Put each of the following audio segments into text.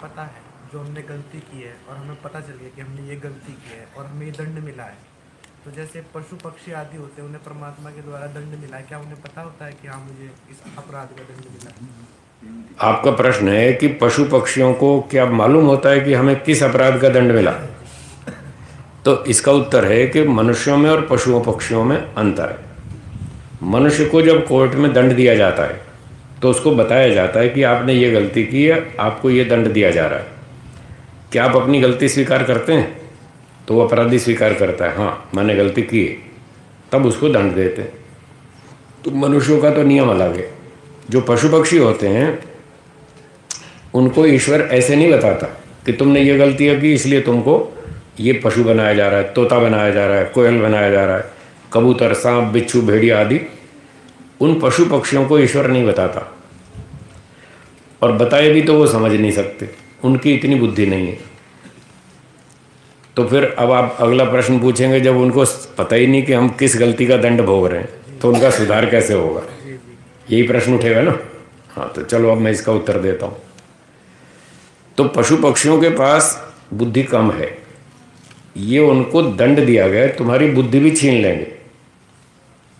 पता है जो हमने गलती की है और हमें पता चल गया कि हमने ये गलती की है और हमें ये दंड मिला है, तो जैसे पशु पक्षी आदि होते हैं उन्हें परमात्मा के द्वारा दंड मिला है, क्या उन्हें पता होता है कि हाँ मुझे इस अपराध का दंड मिला आपका प्रश्न है कि पशु पक्षियों को क्या मालूम होता है कि हमें किस अपराध का दंड मिला? है? जी। तो इसका उत्तर है कि मनुष्यों में और पशुओं पक्षियों में अंतर है। मनुष्य को जब कोर्ट में दंड दिया जाता है तो उसको बताया जाता है कि आपने ये गलती की है, आपको ये दंड दिया जा रहा है। क्या आप अपनी गलती स्वीकार करते हैं? तो वो अपराधी स्वीकार करता है, हाँ मैंने गलती की है, तब उसको दंड देते हैं। तो मनुष्यों का तो नियम अलग है। जो पशु पक्षी होते हैं उनको ईश्वर ऐसे नहीं बताता कि तुमने ये गलतियाँ की इसलिए तुमको ये पशु बनाया जा रहा है, तोता बनाया जा रहा है, कोयल बनाया जा रहा है, कबूतर, सांप, बिच्छू, भेड़िया आदि। उन पशु पक्षियों को ईश्वर नहीं बताता, और बताए भी तो वो समझ नहीं सकते, उनकी इतनी बुद्धि नहीं है। तो फिर अब आप अगला प्रश्न पूछेंगे, जब उनको पता ही नहीं कि हम किस गलती का दंड भोग रहे हैं तो उनका सुधार कैसे होगा? जी जी। यही प्रश्न उठेगा ना। हाँ, तो चलो अब मैं इसका उत्तर देता हूँ। तो पशु पक्षियों के पास बुद्धि कम है, ये उनको दंड दिया गया, तुम्हारी बुद्धि भी छीन लेंगे।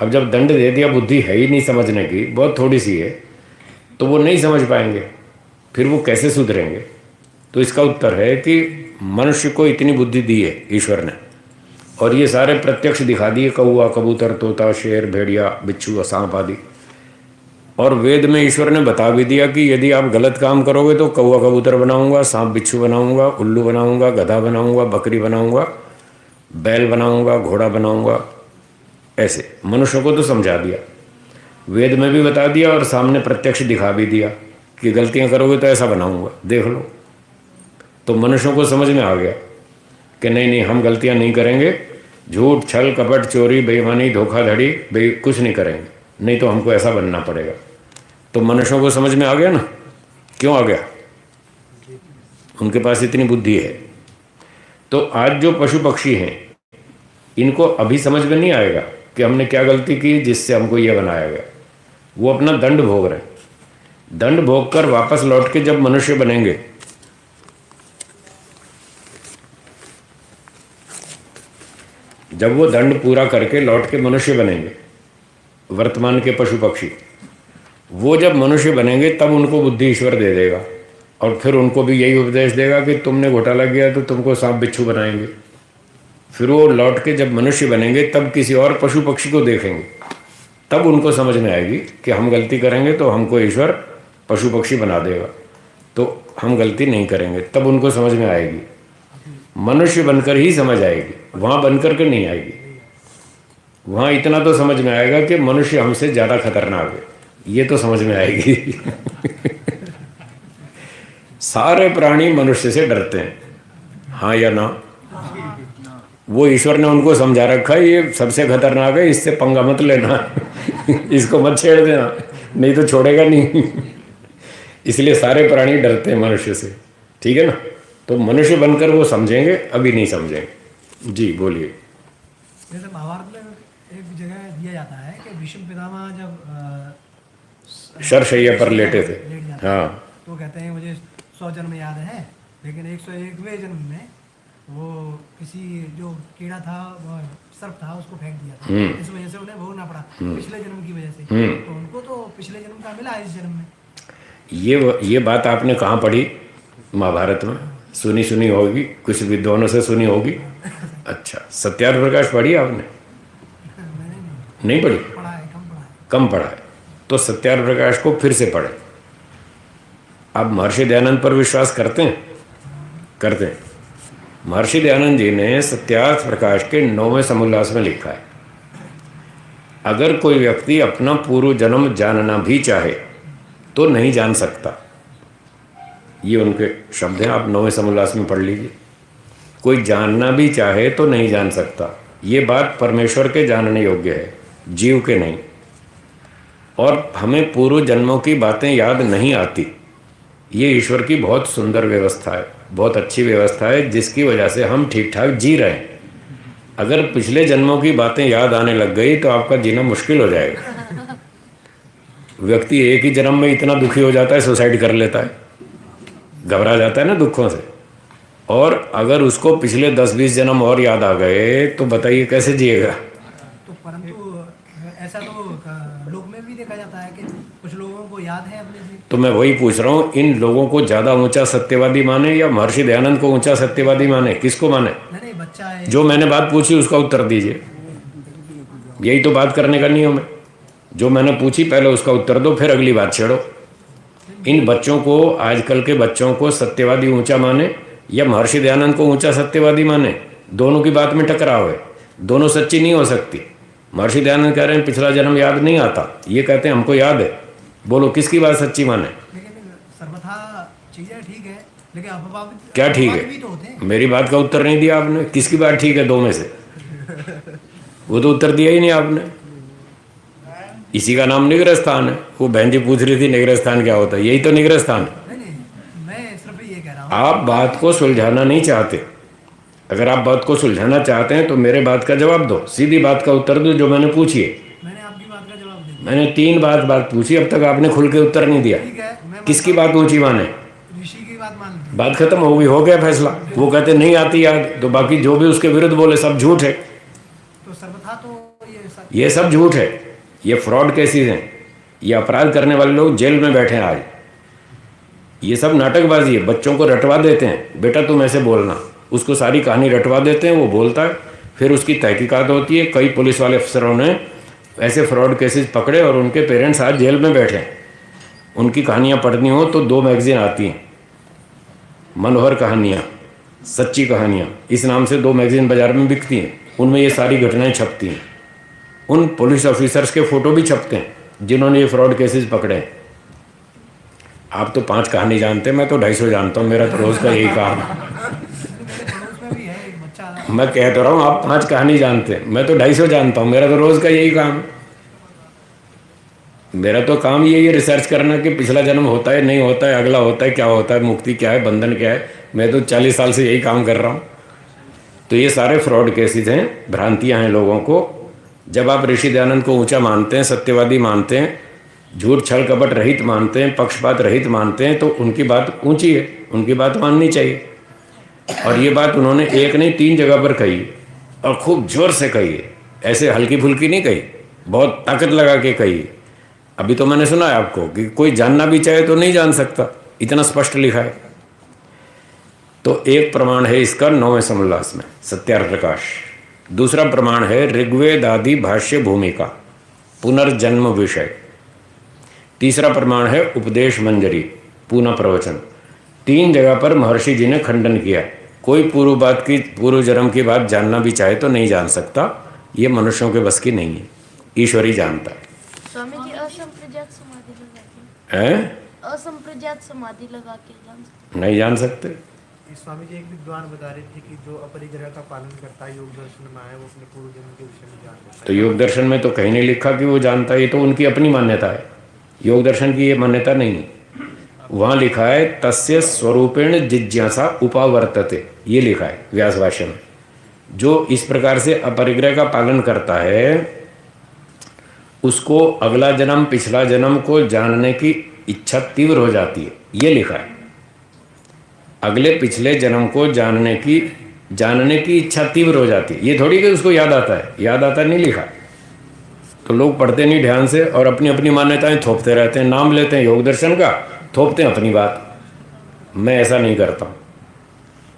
अब जब दंड दे दिया, बुद्धि है ही नहीं समझने की, बहुत थोड़ी सी है, तो वो नहीं समझ पाएंगे, फिर वो कैसे सुधरेंगे? तो इसका उत्तर है कि मनुष्य को इतनी बुद्धि दी है ईश्वर ने, और ये सारे प्रत्यक्ष दिखा दिए, कौआ, कबूतर, तोता, शेर, भेड़िया, बिच्छू, सांप आदि। और वेद में ईश्वर ने बता भी दिया कि यदि आप गलत काम करोगे तो कौआ कबूतर बनाऊंगा, सांप बिच्छू बनाऊंगा, उल्लू बनाऊंगा, गधा बनाऊंगा, बकरी बनाऊंगा, बैल बनाऊंगा, घोड़ा बनाऊंगा। ऐसे मनुष्य को तो समझा दिया, वेद में भी बता दिया और सामने प्रत्यक्ष दिखा भी दिया कि गलतियां करोगे तो ऐसा बनाऊंगा, देख लो। तो मनुष्यों को समझ में आ गया कि नहीं नहीं, हम गलतियां नहीं करेंगे, झूठ, छल, कपट, चोरी, बेईमानी, धोखाधड़ी कुछ नहीं करेंगे, नहीं तो हमको ऐसा बनना पड़ेगा। तो मनुष्यों को समझ में आ गया ना, क्यों आ गया? उनके पास इतनी बुद्धि है। तो आज जो पशु पक्षी हैं इनको अभी समझ में नहीं आएगा कि हमने क्या गलती की जिससे हमको यह बनाया गया। वो अपना दंड भोग रहे हैं। दंड भोग कर वापस लौट के जब मनुष्य बनेंगे, जब वो दंड पूरा करके लौट के मनुष्य बनेंगे, वर्तमान के पशु पक्षी, वो जब मनुष्य बनेंगे तब उनको बुद्धि ईश्वर दे देगा, और फिर उनको भी यही उपदेश देगा कि तुमने घोटाला किया तो तुमको सांप बिच्छू बनाएंगे। फिर वो लौट के जब मनुष्य बनेंगे तब किसी और पशु पक्षी को देखेंगे, तब उनको समझ में आएगी कि हम गलती करेंगे तो हमको ईश्वर पशु पक्षी बना देगा, तो हम गलती नहीं करेंगे, तब उनको समझ में आएगी। मनुष्य बनकर ही समझ आएगी, वहाँ बनकर के नहीं आएगी। वहाँ इतना तो समझ में आएगा कि मनुष्य हमसे ज़्यादा खतरनाक है, ये तो समझ में आएगी। सारे प्राणी मनुष्य से डरते हैं, हाँ या ना? वो ईश्वर ने उनको समझा रखा है ये सबसे खतरनाक है, इससे पंगा मत लेना, इसको मत छेड़ देना, नहीं तो छोड़ेगा नहीं। इसलिए सारे प्राणी डरते हैं मनुष्य से, ठीक है ना? तो मनुष्य बनकर वो समझेंगे, अभी नहीं समझेंगे। जी बोलिए। जैसे महाभारत में एक जगह दिया जाता है कि भीष्म पितामह जब शरशैया पर लेटे थे, लेट जाते हैं, हाँ, तो कहते हैं मुझे 100 जन्म याद है, लेकिन 101वें जन्म में वो किसी जो कीड़ा था, वो सर्प था, उसको फेंक दिया था, इस वजह से उन्हें भोगना पड़ा पिछले जन्म की वजह से। तो उनको तो पिछले जन्म का मिला इस जन्म में। ये बात आपने कहाँ पढ़ी? महाभारत में सुनी सुनी होगी, कुछ विद्वानों से सुनी होगी। अच्छा, सत्यार्थ प्रकाश पढ़ी आपने? नहीं पढ़ी? पढ़ा है, कम पढ़ा है। कम पढ़ा है तो सत्यार्थ प्रकाश को फिर से पढ़े। आप महर्षि दयानंद पर विश्वास करते हैं? करते हैं। महर्षि दयानंद जी ने सत्यार्थ प्रकाश के 9वें समोल्लास में लिखा है, अगर कोई व्यक्ति अपना पूर्व जन्म जानना भी चाहे तो नहीं जान सकता। ये उनके शब्द हैं, आप 9वें समोल्लास में पढ़ लीजिए। कोई जानना भी चाहे तो नहीं जान सकता। ये बात परमेश्वर के जानने योग्य है, जीव के नहीं। और हमें पूर्व जन्मों की बातें याद नहीं आती, ये ईश्वर की बहुत सुंदर व्यवस्था है, बहुत अच्छी व्यवस्था है, जिसकी वजह से हम ठीक ठाक जी रहे हैं। अगर पिछले जन्मों की बातें याद आने लग गई तो आपका जीना मुश्किल हो जाएगा। व्यक्ति एक ही जन्म में इतना दुखी हो जाता है, सुसाइड कर लेता है। घबरा जाता है ना दुखों से। और अगर उसको पिछले 10-20 जन्म और याद आ गए तो बताइए कैसे जिएगा। तो परंतु ऐसा तो लोक में भी देखा जाता है कि कुछ लोगों को याद है अपने से। तो मैं वही पूछ रहा हूँ, इन लोगों को ज़्यादा ऊंचा सत्यवादी माने या महर्षि दयानंद को ऊंचा सत्यवादी माने, किसको माने? नहीं बच्चा है। जो मैंने बात पूछी उसका उत्तर दीजिए। यही तो बात करने का नियम है। जो मैंने पूछी पहले उसका उत्तर दो, फिर अगली बात छेड़ो। इन बच्चों को, आजकल के बच्चों को सत्यवादी ऊंचा माने या महर्षि दयानंद को ऊंचा सत्यवादी माने, दोनों की बात में टकराव है। दोनों सच्ची नहीं हो सकती। महर्षि दयानंद कह रहे हैं पिछला जन्म याद नहीं आता, ये कहते हैं हमको याद है। बोलो किसकी बात सच्ची माने? लेकिन सर्वथा चीजें ठीक है, लेकिन अफवाह क्या ठीक भी है? तो होते हैं। मेरी बात का उत्तर नहीं दिया आपने। किसकी बात ठीक है दो में से? वो तो उत्तर दिया ही नहीं आपने। इसी का नाम निग्रह स्थान है। वो बहन जी पूछ रही थी निग्रह स्थान क्या होता है, यही तो निग्रह स्थान है। नहीं मैं सिर्फ ये कह रहा हूँ, आप बात को सुलझाना नहीं चाहते। अगर आप बात को सुलझाना चाहते हैं तो मेरे बात का जवाब दो, सीधी बात का उत्तर दो जो मैंने पूछी है। मैंने आपकी बात का जवाब दे दिया। मैंने 3 बात पूछी, अब तक आपने खुल के उत्तर नहीं दिया। ठीक है, मैं किसकी बात ऊंची माने? ऋषि की बात मान ली। बात खत्म हो गई, हो गया फैसला। वो कहते नहीं आती याद, तो बाकी जो भी उसके विरुद्ध बोले सब झूठ है। तो सर्वथा तो ये सब झूठ है, ये फ्रॉड केसेस हैं। ये अपराध करने वाले लोग जेल में बैठे हैं आज। ये सब नाटकबाजी है। बच्चों को रटवा देते हैं, बेटा तुम ऐसे बोलना, उसको सारी कहानी रटवा देते हैं, वो बोलता है, फिर उसकी तहकीकात होती है। कई पुलिस वाले अफसरों ने ऐसे फ्रॉड केसेस पकड़े और उनके पेरेंट्स आज जेल में बैठे हैं। उनकी कहानियाँ पढ़नी हो तो 2 मैगजीन आती हैं, मनोहर कहानियाँ, सच्ची कहानियाँ, इस नाम से 2 मैगजीन बाजार में बिकती हैं। उनमें ये सारी घटनाएं छपती हैं। उन पुलिस ऑफिसर्स के फ़ोटो भी छपते हैं जिन्होंने ये फ्रॉड केसेस पकड़े हैं। आप तो 5 कहानी जानते हैं, मैं तो 250 जानता हूँ। मेरा तो रोज़ का यही काम है। उसमें भी है एक बच्चा। मैं कह तो रहा हूँ आप 5 कहानी जानते हैं, मैं तो 250 जानता हूँ। मेरा तो रोज़ का यही काम है। मेरा तो काम यही है रिसर्च करना कि पिछला जन्म होता है नहीं होता है, अगला होता है क्या होता है, मुक्ति क्या है, बंधन क्या है। मैं तो 40 साल से यही काम कर रहा हूँ। तो ये सारे फ्रॉड केसेस हैं, भ्रांतियाँ हैं लोगों को। जब आप ऋषि दयानंद को ऊंचा मानते हैं, सत्यवादी मानते हैं, झूठ छल कपट रहित मानते हैं, पक्षपात रहित मानते हैं, तो उनकी बात ऊंची है, उनकी बात माननी चाहिए। और ये बात उन्होंने 1 नहीं 3 जगह पर कही और खूब जोर से कही है। ऐसे हल्की फुल्की नहीं कही, बहुत ताकत लगा के कही। अभी तो मैंने सुना है आपको कि कोई जानना भी चाहे तो नहीं जान सकता, इतना स्पष्ट लिखा है। तो एक प्रमाण है इसका 9वें समोल्लास में सत्यार्थ प्रकाश। दूसरा प्रमाण है ऋग्वेद आदि भाष्य भूमिका पुनर्जन्म विषय। तीसरा प्रमाण है उपदेश मंजरी पूना प्रवचन। 3 जगह पर महर्षि जी ने खंडन किया। कोई पूर्व जन्म की बात जानना भी चाहे तो नहीं जान सकता, ये मनुष्यों के बस की नहीं है, ईश्वर ही जानता है। स्वामी जी असंप्रज्ञात समाधि लगा के असंप्रज्ञात समाधि लगा के जान सकते? नहीं जान सकते। स्वामी जी एक विद्वान बता रहे थे कि जो अपरिग्रह का पालन करता है, योग दर्शन में आया, वो अपने पूर्व जन्म के विषय में जान लेता है। तो योग दर्शन में तो कहीं नहीं लिखा कि वो जानता है, ये तो उनकी अपनी मान्यता है। योग दर्शन की ये मान्यता नहीं है। वहाँ लिखा है तस्य स्वरूपेण जिज्ञासा उपावर्तते, ये लिखा है व्यास भाष्य में। जो इस प्रकार से अपरिग्रह का पालन करता है उसको अगला जन्म पिछला जन्म को जानने की इच्छा तीव्र हो जाती है, ये लिखा है। अगले पिछले जन्म को जानने की इच्छा तीव्र हो जाती है, ये थोड़ी कि उसको याद आता है। याद आता नहीं लिखा। तो लोग पढ़ते नहीं ध्यान से और अपनी अपनी मान्यताएं थोपते रहते हैं, नाम लेते हैं योग दर्शन का, थोपते हैं अपनी बात। मैं ऐसा नहीं करता हूँ।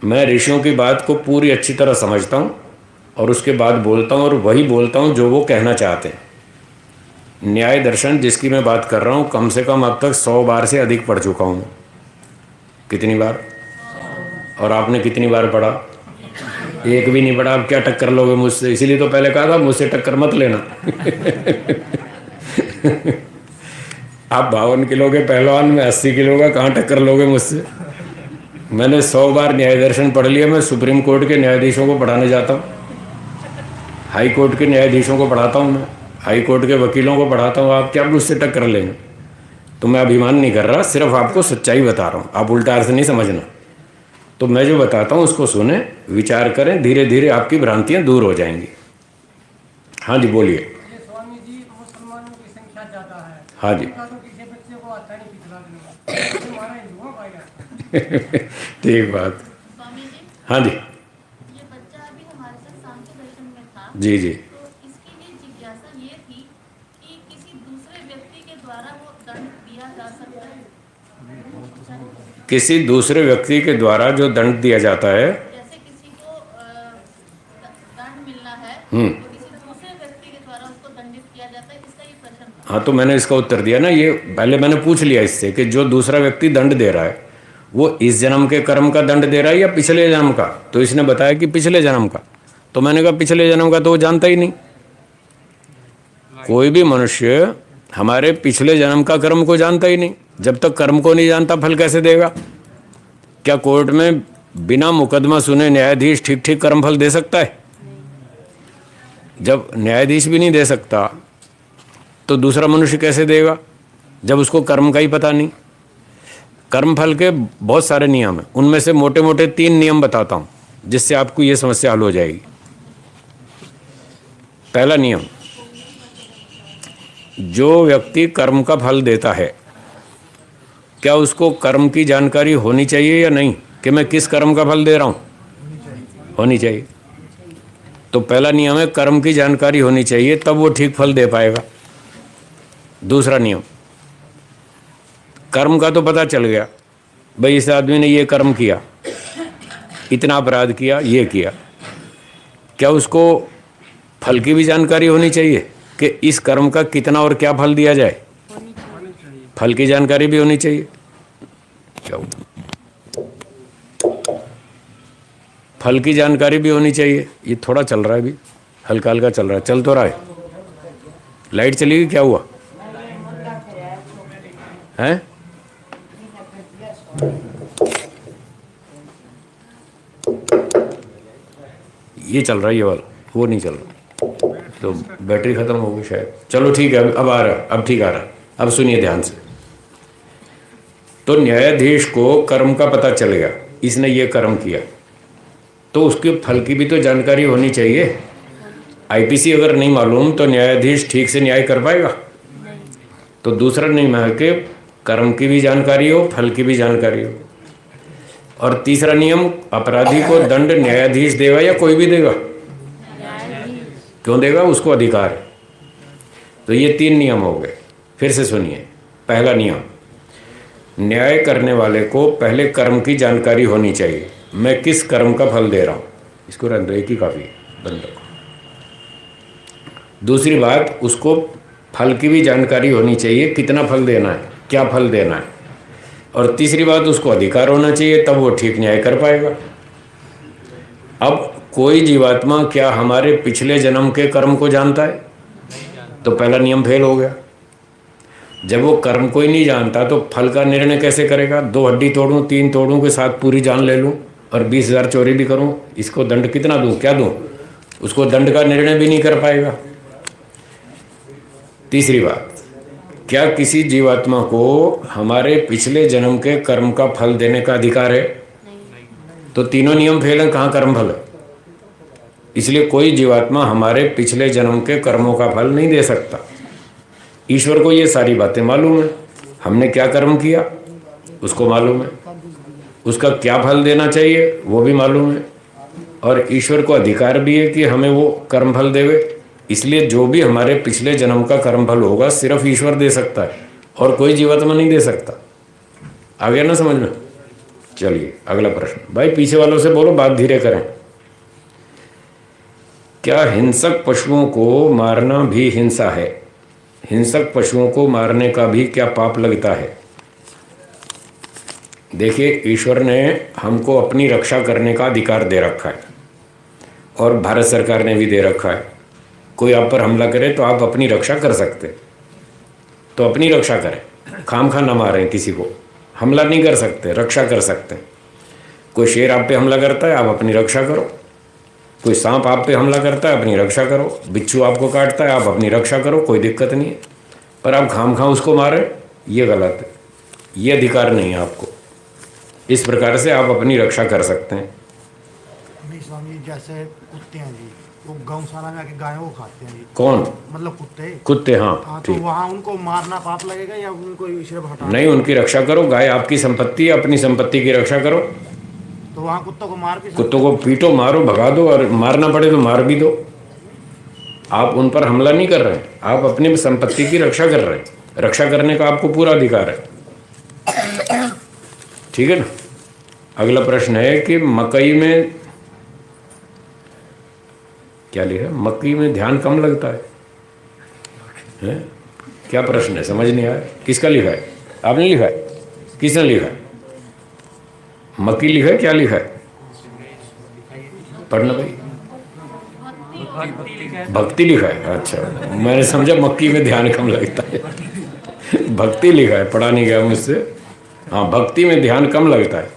मैं ऋषियों की बात को पूरी अच्छी तरह समझता हूँ और उसके बाद बोलता हूँ, और वही बोलता हूँ जो वो कहना चाहते हैं। न्याय दर्शन जिसकी मैं बात कर रहा हूँ, कम से कम अब तक 100 बार से अधिक पढ़ चुका हूँ। कितनी बार? और आपने कितनी बार पढ़ा? एक भी नहीं पढ़ा। आप क्या टक्कर लोगे मुझसे? इसीलिए तो पहले कहा था मुझसे टक्कर मत लेना। आप 52 किलो के पहलवान, में 80 किलो का, कहाँ टक्कर लोगे मुझसे? मैंने 100 बार न्याय दर्शन पढ़ लिया। मैं सुप्रीम कोर्ट के न्यायाधीशों को पढ़ाने जाता हूँ, हाई कोर्ट के न्यायाधीशों को पढ़ाता हूँ, मैं हाई कोर्ट के वकीलों को पढ़ाता हूँ। आप क्या मुझसे टक्कर लेंगे? तो मैं अभिमान नहीं कर रहा, सिर्फ आपको सच्चाई बता रहा हूँ। आप उल्टा अर्थ नहीं समझना। तो मैं जो बताता हूँ उसको सुने, विचार करें, धीरे धीरे आपकी भ्रांतियाँ दूर हो जाएंगी। हाँ जी बोलिए। स्वामी जी मुसलमानों की संख्या ज्यादा है। हाँ जी। तो किसी बच्चे को आता नहीं पिछला जन्म, हमारा हिंदुओं का ठीक बात। स्वामी जी, हाँ जी, ये बच्चा अभी हमारे साथ सांख्य दर्शन में था। जी जी। तो इसके लिए जिज्ञासा ये थी कि किसी दूसरे व्यक्ति के द्वारा वो दंड दिया जा सकता है? किसी दूसरे व्यक्ति के द्वारा जो दंड दिया जाता है, जैसे किसी को दंड मिलना है, हम्म, तो किसी दूसरे व्यक्ति के द्वारा उसको दंडित किया जाता है, इसका ये प्रश्न था। हाँ तो मैंने इसका उत्तर दिया ना, ये पहले मैंने पूछ लिया इससे कि जो दूसरा व्यक्ति दंड दे रहा है वो इस जन्म के कर्म का दंड दे रहा है या पिछले जन्म का। तो इसने बताया कि पिछले जन्म का। तो मैंने कहा पिछले जन्म का तो वो जानता ही नहीं। कोई भी मनुष्य हमारे पिछले जन्म का कर्म को जानता ही नहीं। जब तक कर्म को नहीं जानता फल कैसे देगा? क्या कोर्ट में बिना मुकदमा सुने न्यायाधीश ठीक ठीक कर्म फल दे सकता है? जब न्यायाधीश भी नहीं दे सकता तो दूसरा मनुष्य कैसे देगा, जब उसको कर्म का ही पता नहीं। कर्म फल के बहुत सारे नियम हैं, उनमें से मोटे मोटे 3 नियम बताता हूं जिससे आपको ये समस्या हल हो जाएगी। पहला नियम, जो व्यक्ति कर्म का फल देता है क्या उसको कर्म की जानकारी होनी चाहिए या नहीं कि मैं किस कर्म का फल दे रहा हूं? होनी चाहिए। तो पहला नियम है कर्म की जानकारी होनी चाहिए, तब वो ठीक फल दे पाएगा। दूसरा नियम, कर्म का तो पता चल गया, भाई इस आदमी ने ये कर्म किया, इतना अपराध किया, ये किया। क्या उसको फल की भी जानकारी होनी चाहिए कि इस कर्म का कितना और क्या फल दिया जाए? फल की जानकारी भी होनी चाहिए। क्या फल की जानकारी भी होनी चाहिए। ये थोड़ा चल रहा है अभी, हल्का हल्का चल रहा है, चल तो रहा है। लाइट चली गई, क्या हुआ है? ये चल रहा है, ये वाला, वो नहीं चल रहा, तो बैटरी खत्म हो गई शायद। चलो ठीक है, अब आ रहा, अब ठीक आ रहा। अब सुनिए ध्यान से। तो न्यायाधीश को कर्म का पता चल गया, इसने ये कर्म किया, तो उसके फल की भी तो जानकारी होनी चाहिए। आईपीसी अगर नहीं मालूम तो न्यायाधीश ठीक से न्याय कर पाएगा? तो दूसरा नियम है कि कर्म की भी जानकारी हो, फल की भी जानकारी हो। और तीसरा नियम, अपराधी को दंड न्यायाधीश देगा या कोई भी देगा? क्यों देगा? उसको अधिकार है। तो ये 3 नियम हो गए। फिर से सुनिए। पहला नियम, न्याय करने वाले को पहले कर्म की जानकारी होनी चाहिए, मैं किस कर्म का फल दे रहा हूं। इसको रहने दो, एक ही काफी है, बंद रखो। दूसरी बात, उसको फल की भी जानकारी होनी चाहिए, कितना फल देना है, क्या फल देना है। और तीसरी बात, उसको अधिकार होना चाहिए, तब वो ठीक न्याय कर पाएगा। अब कोई जीवात्मा क्या हमारे पिछले जन्म के कर्म को जानता है? तो पहला नियम फेल हो गया। जब वो कर्म को ही नहीं जानता तो फल का निर्णय कैसे करेगा? 2 हड्डी तोड़ूं, 3 तोड़ूं के साथ पूरी जान ले लूं और 20,000 चोरी भी करूं, इसको दंड कितना दूं, क्या दूं? उसको दंड का निर्णय भी नहीं कर पाएगा। तीसरी बात, क्या किसी जीवात्मा को हमारे पिछले जन्म के कर्म का फल देने का अधिकार है? तो तीनों नियम फेल हैं, कहाँ कर्म फल है? इसलिए कोई जीवात्मा हमारे पिछले जन्म के कर्मों का फल नहीं दे सकता। ईश्वर को ये सारी बातें मालूम है, हमने क्या कर्म किया उसको मालूम है, उसका क्या फल देना चाहिए वो भी मालूम है, और ईश्वर को अधिकार भी है कि हमें वो कर्म फल देवे। इसलिए जो भी हमारे पिछले जन्म का कर्म फल होगा सिर्फ ईश्वर दे सकता है और कोई जीवात्मा नहीं दे सकता। आ गया ना समझ में? चलिए अगला प्रश्न। भाई पीछे वालों से बोलो, बात धीरे करें। क्या हिंसक पशुओं को मारना भी हिंसा है? हिंसक पशुओं को मारने का भी क्या पाप लगता है? देखिए, ईश्वर ने हमको अपनी रक्षा करने का अधिकार दे रखा है और भारत सरकार ने भी दे रखा है। कोई आप पर हमला करे तो आप अपनी रक्षा कर सकते, तो अपनी रक्षा करें, खामखा न मारें किसी को। हमला नहीं कर सकते, रक्षा कर सकते हैं। कोई शेर आप पे हमला करता है, आप अपनी रक्षा करो। कोई सांप आप पे हमला करता है, अपनी रक्षा करो। बिच्छू आपको काटता है, आप अपनी रक्षा करो, कोई दिक्कत नहीं है। पर आप खामखा उसको मारें, ये गलत है, ये अधिकार नहीं है आपको। इस प्रकार से आप अपनी रक्षा कर सकते हैं। स्वामी, जैसे कुत्ते हैं जी, वो गौशाला में आके गायों को खाते हैं ये, कौन? मतलब कुत्ते। कुत्ते, हाँ हाँ, तो ठीक। वहाँ उनको मारना पाप लगेगा या उनको सिर्फ हटाना? नहीं, उनकी रक्षा करो। गाय आपकी संपत्ति है, अपनी संपत्ति की रक्षा करो। तो वहाँ कुत्तों को मार भी सकते कुत्तों को पीटो, मारो, भगा दो, और मारना पड़े तो मार भी दो। आप उन पर हमला नहीं कर रहे हैं, आप अपनी संपत्ति की रक्षा कर रहे हैं। रक्षा करने का आपको पूरा अधिकार है, ठीक है ना। अगला प्रश्न है कि मकई में क्या लिखा है? मकई में ध्यान कम लगता है, हैं? क्या प्रश्न है, समझ नहीं आया। किसका लिखा है? आपने लिखा है? किसने लिखा है? मक्की लिखा है, क्या लिखा है? पढ़ना भाई। भक्ति लिखा है, अच्छा मैंने समझा मक्की में ध्यान कम लगता है। भक्ति लिखा है, पढ़ा नहीं गया मुझसे। हाँ, भक्ति में ध्यान कम लगता है,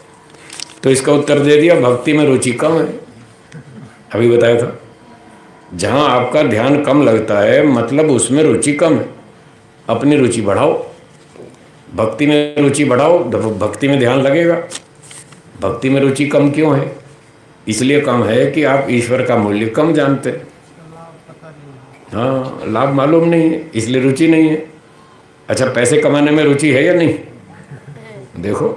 तो इसका उत्तर दे दिया, भक्ति में रुचि कम है। अभी बताया था, जहाँ आपका ध्यान कम लगता है मतलब उसमें रुचि कम है। अपनी रुचि बढ़ाओ, भक्ति में रुचि बढ़ाओ, भक्ति में ध्यान लगेगा। भक्ति में रुचि कम क्यों है? इसलिए कम है कि आप ईश्वर का मूल्य कम जानते हैं। हाँ, लाभ मालूम नहीं है, इसलिए रुचि नहीं है। अच्छा, पैसे कमाने में रुचि है या नहीं? देखो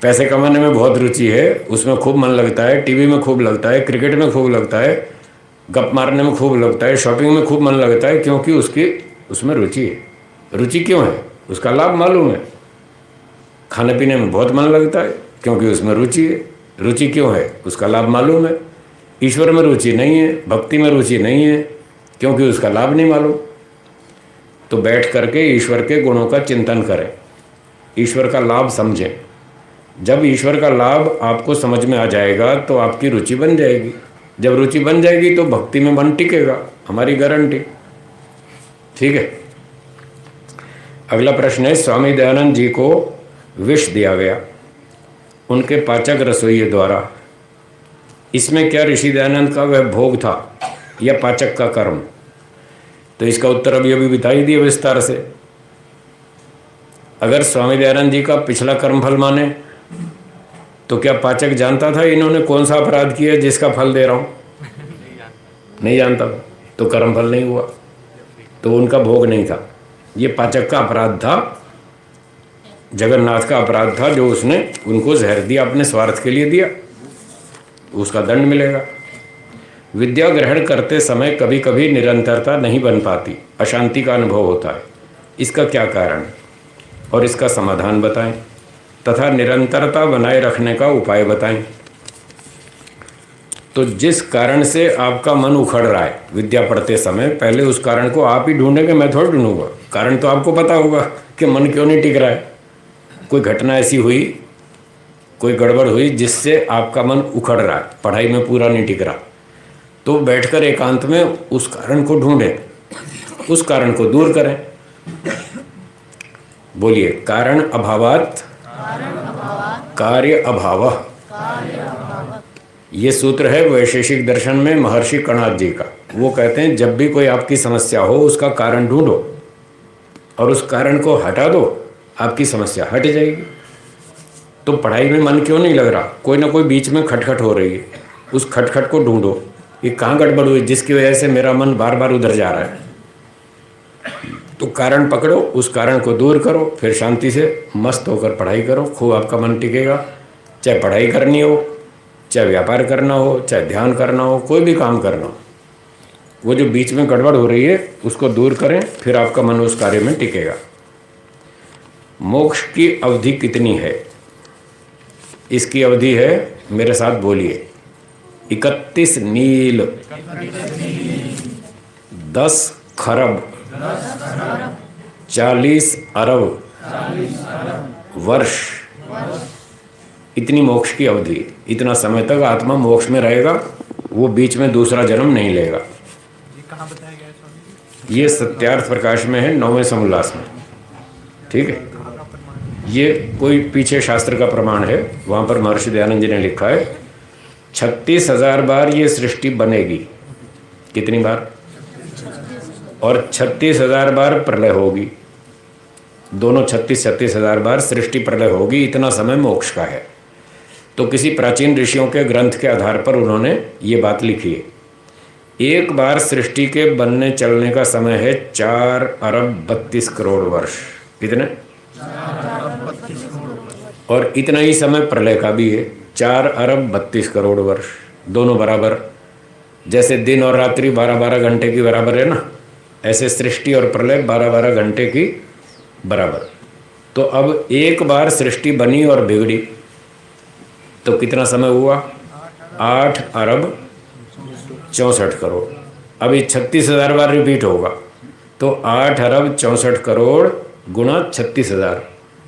पैसे कमाने में बहुत रुचि है, उसमें खूब मन लगता है, टीवी में खूब लगता है, क्रिकेट में खूब लगता है, गप मारने में खूब लगता है, शॉपिंग में खूब मन लगता है, क्योंकि उसमें रुचि है। रुचि क्यों है? उसका लाभ मालूम है। खाने पीने में बहुत मन लगता है, क्योंकि उसमें रुचि है। रुचि क्यों है? उसका लाभ मालूम है। ईश्वर में रुचि नहीं है, भक्ति में रुचि नहीं है, क्योंकि उसका लाभ नहीं मालूम। तो बैठ करके ईश्वर के गुणों का चिंतन करें, ईश्वर का लाभ समझें। जब ईश्वर का लाभ आपको समझ में आ जाएगा तो आपकी रुचि बन जाएगी। जब रुचि बन जाएगी तो भक्ति में मन टिकेगा, हमारी गारंटी, ठीक है। अगला प्रश्न है, स्वामी दयानंद जी को विष दिया गया उनके पाचक रसोइये द्वारा। इसमें क्या ऋषि दयानंद का वह भोग था या पाचक का कर्म? तो इसका उत्तर अभी बता ही दिया विस्तार से। अगर स्वामी दयानंद जी का पिछला कर्मफल माने तो क्या पाचक जानता था इन्होंने कौन सा अपराध किया जिसका फल दे रहा हूँ? नहीं जानता, तो कर्मफल नहीं हुआ, तो उनका भोग नहीं था। ये पाचक का अपराध था, जगन्नाथ का अपराध था, जो उसने उनको जहर दिया, अपने स्वार्थ के लिए दिया, उसका दंड मिलेगा। विद्या ग्रहण करते समय कभी कभी निरंतरता नहीं बन पाती, अशांति का अनुभव होता है। इसका क्या कारण और इसका समाधान बताएं, तथा निरंतरता बनाए रखने का उपाय बताएं। तो जिस कारण से आपका मन उखड़ रहा है विद्या पढ़ते समय, पहले उस कारण को आप ही ढूंढेंगे, मैं थोड़ा ढूंढूंगा। कारण तो आपको पता होगा कि मन क्यों नहीं टिक रहा है। कोई घटना ऐसी हुई, कोई गड़बड़ हुई जिससे आपका मन उखड़ रहा है, पढ़ाई में पूरा नहीं टिक रहा, तो बैठकर एकांत में उस कारण को ढूंढें, उस कारण को दूर करें। बोलिए, कारण अभावात कार्य अभावः। ये सूत्र है वैशेषिक दर्शन में महर्षि कणाद जी का। वो कहते हैं जब भी कोई आपकी समस्या हो उसका कारण ढूंढो और उस कारण को हटा दो, आपकी समस्या हट जाएगी। तो पढ़ाई में मन क्यों नहीं लग रहा? कोई ना कोई बीच में खटखट हो रही है, उस खटखट को ढूंढो, ये कहाँ गड़बड़ हुई जिसकी वजह से मेरा मन बार बार उधर जा रहा है। तो कारण पकड़ो, उस कारण को दूर करो, फिर शांति से मस्त होकर पढ़ाई करो, खूब आपका मन टिकेगा। चाहे पढ़ाई करनी हो, चाहे व्यापार करना हो, चाहे ध्यान करना हो, कोई भी काम करना हो, वो जो बीच में गड़बड़ हो रही है उसको दूर करें, फिर आपका मन उस कार्य में टिकेगा। मोक्ष की अवधि कितनी है? इसकी अवधि है, मेरे साथ बोलिए, 31 नील, 10 खरब, 40 अरब वर्ष, इतनी मोक्ष की अवधि। इतना समय तक आत्मा मोक्ष में रहेगा, वो बीच में दूसरा जन्म नहीं लेगा। ये कहाँ बताया गया है स्वामी जी? ये सत्यार्थ प्रकाश में है, 9वें समोल्लास में, ठीक है। ये कोई पीछे शास्त्र का प्रमाण है, वहाँ पर महर्षि दयानंद जी ने लिखा है 36,000 बार ये सृष्टि बनेगी। कितनी बार? और 36,000 बार प्रलय होगी। दोनों 36,000 बार सृष्टि प्रलय होगी। इतना समय मोक्ष का है। तो किसी प्राचीन ऋषियों के ग्रंथ के आधार पर उन्होंने ये बात लिखी है। एक बार सृष्टि के बनने चलने का समय है 4 अरब 32 करोड़ वर्ष। कितने? और इतना ही समय प्रलय का भी है, 4 अरब 32 करोड़ वर्ष, दोनों बराबर। जैसे दिन और रात्रि 12-12 घंटे की बराबर है ना, ऐसे सृष्टि और प्रलय 12-12 घंटे की बराबर। तो अब एक बार सृष्टि बनी और बिगड़ी तो कितना समय हुआ? 8 अरब 64 करोड़। अभी 36,000 बार रिपीट होगा तो 8 अरब 64 करोड़ गुणा 36,000,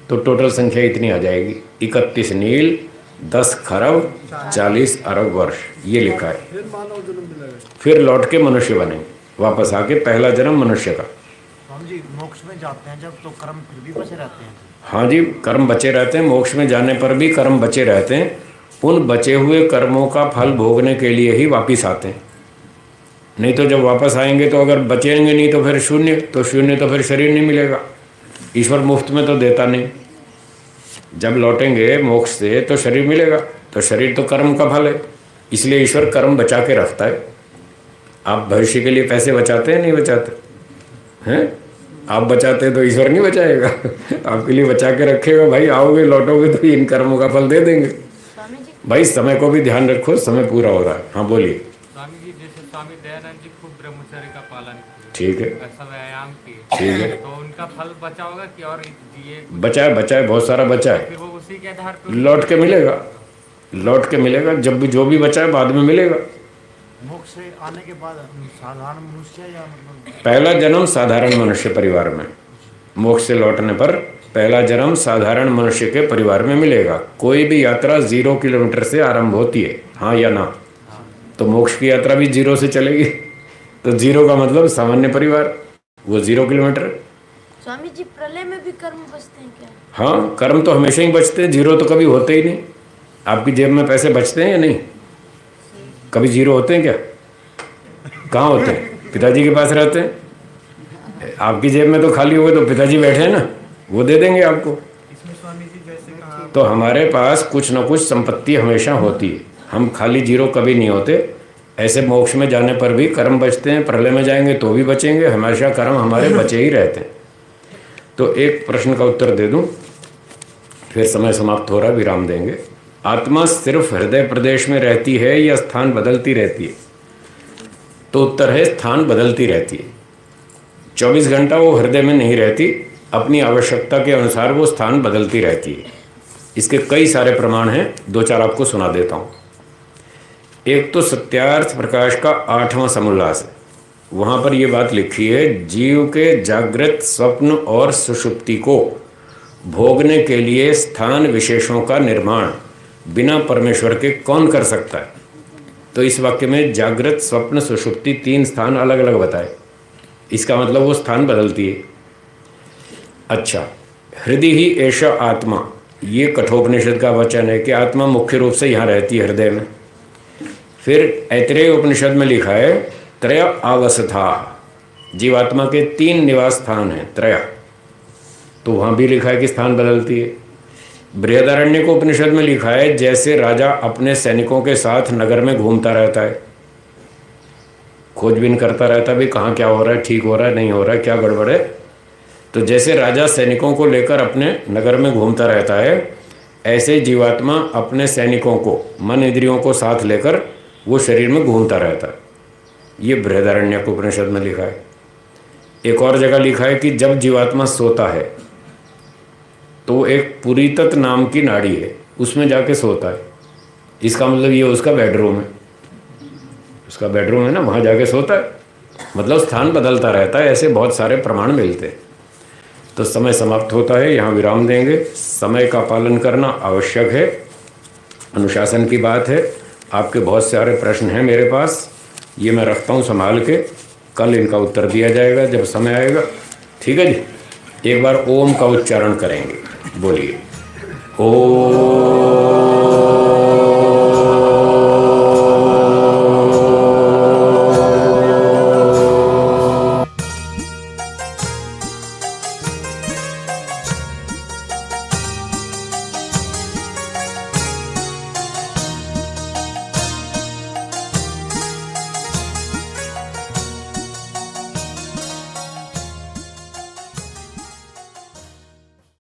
तो टोटल संख्या इतनी आ जाएगी 31 नील 10 खरब 40 अरब वर्ष। ये लिखा है। फिर लौट के मनुष्य बने, वापस आके पहला जन्म मनुष्य का। हम जी मोक्ष में जाते हैं जब, तो कर्म फिर भी बचे रहते हैं। हाँ जी, कर्म बचे रहते हैं। मोक्ष में जाने पर भी कर्म बचे रहते हैं। उन बचे हुए कर्मों का फल भोगने के लिए ही वापस आते हैं। नहीं तो जब वापस आएंगे तो अगर बचेंगे नहीं तो फिर शून्य, तो शून्य तो फिर शरीर नहीं मिलेगा। ईश्वर मुफ्त में तो देता नहीं। जब लौटेंगे मोक्ष से तो शरीर मिलेगा, तो शरीर तो कर्म का फल है, इसलिए ईश्वर कर्म बचा के रखता है। आप भविष्य के लिए पैसे बचाते हैं, नहीं बचाते हैं? आप बचाते हैं तो ईश्वर नहीं बचाएगा। आपके लिए बचा के रखेगा। भाई आओगे लौटोगे तो इन कर्मों का फल दे देंगे। भाई समय को भी ध्यान रखो, समय पूरा हो रहा है। हाँ बोलिए। स्वामी जी, जैसे स्वामी दयानंद जी खूब ब्रह्मचर्य का पालन किए, ठीक है, ऐसा व्यायाम किए, ठीक है। तो उनका फल बचा होगा कि और दिए? बचा है, बहुत सारा बचा है। फिर वो उसी के आधार पर लौट के मिलेगा, लौट के मिलेगा। जब भी जो भी बचा है बाद में मिलेगा। मोक्ष से आने के बाद साधारण मनुष्य या मतलब पहला जन्म साधारण मनुष्य परिवार में, मोक्ष से लौटने पर पहला जन्म साधारण मनुष्य के परिवार में मिलेगा। कोई भी यात्रा 0 किलोमीटर से आरंभ होती है, हाँ या ना? तो मोक्ष की यात्रा भी 0 से चलेगी। तो 0 का मतलब सामान्य परिवार, वो 0 किलोमीटर। स्वामी जी, प्रलय में भी कर्म बचते हैं क्या? हाँ, कर्म तो हमेशा ही बचते हैं, 0 तो कभी होते ही नहीं। आपकी जेब में पैसे बचते हैं या नहीं? कभी 0 होते हैं क्या? कहाँ होते हैं? पिताजी के पास रहते हैं। आपकी जेब में तो खाली हो गए तो पिताजी बैठे हैं ना, वो दे देंगे आपको। इसमें स्वामी जी जैसे कहा, तो हमारे पास कुछ न कुछ संपत्ति हमेशा होती है, हम खाली 0 कभी नहीं होते। ऐसे मोक्ष में जाने पर भी कर्म बचते हैं, प्रलय में जाएंगे तो भी बचेंगे, हमेशा कर्म हमारे बचे ही रहते हैं। तो एक प्रश्न का उत्तर दे दूं, फिर समय समाप्त हो रहा है, विराम देंगे। आत्मा सिर्फ हृदय प्रदेश में रहती है या स्थान बदलती रहती है? तो उत्तर है स्थान बदलती रहती है। 24 घंटा वो हृदय में नहीं रहती, अपनी आवश्यकता के अनुसार वो स्थान बदलती रहती है। इसके कई सारे प्रमाण हैं, 2-4 आपको सुना देता हूँ। एक तो सत्यार्थ प्रकाश का 8वां समुल्लास है, वहाँ पर ये बात लिखी है, जीव के जागृत स्वप्न और सुषुप्ति को भोगने के लिए स्थान विशेषों का निर्माण बिना परमेश्वर के कौन कर सकता है? तो इस वाक्य में जागृत स्वप्न सुषुप्ति 3 स्थान अलग अलग बताए। इसका मतलब वो स्थान बदलती है। अच्छा, हृदय ही ऐसा आत्मा, ये कठोपनिषद का वचन है कि आत्मा मुख्य रूप से यहाँ रहती है, हृदय में। फिर ऐतरेय उपनिषद में लिखा है त्रय अवस्था, जीवात्मा के 3 निवास स्थान हैं, त्रय। तो वहाँ भी लिखा है कि स्थान बदलती है। बृहदारण्यक उपनिषद में लिखा है जैसे राजा अपने सैनिकों के साथ नगर में घूमता रहता है, खोजबीन करता रहता है, भाई कहाँ क्या हो रहा है, ठीक हो रहा है, नहीं हो रहा है, क्या गड़बड़ है। तो जैसे राजा सैनिकों को लेकर अपने नगर में घूमता रहता है, ऐसे जीवात्मा अपने सैनिकों को, मन इंद्रियों को साथ लेकर वो शरीर में घूमता रहता है। ये बृहदारण्यक उपनिषद में लिखा है। एक और जगह लिखा है कि जब जीवात्मा सोता है तो एक पुरीतत नाम की नाड़ी है, उसमें जाके सोता है। इसका मतलब ये उसका बेडरूम है, उसका बेडरूम है ना, वहाँ जाके सोता है। मतलब स्थान बदलता रहता है। ऐसे बहुत सारे प्रमाण मिलते हैं। तो समय समाप्त होता है, यहाँ विराम देंगे। समय का पालन करना आवश्यक है, अनुशासन की बात है। आपके बहुत सारे प्रश्न हैं मेरे पास, ये मैं रखता हूँ संभाल के, कल इनका उत्तर दिया जाएगा जब समय आएगा। ठीक है जी। एक बार ओम का उच्चारण करेंगे, बोलिए ओम।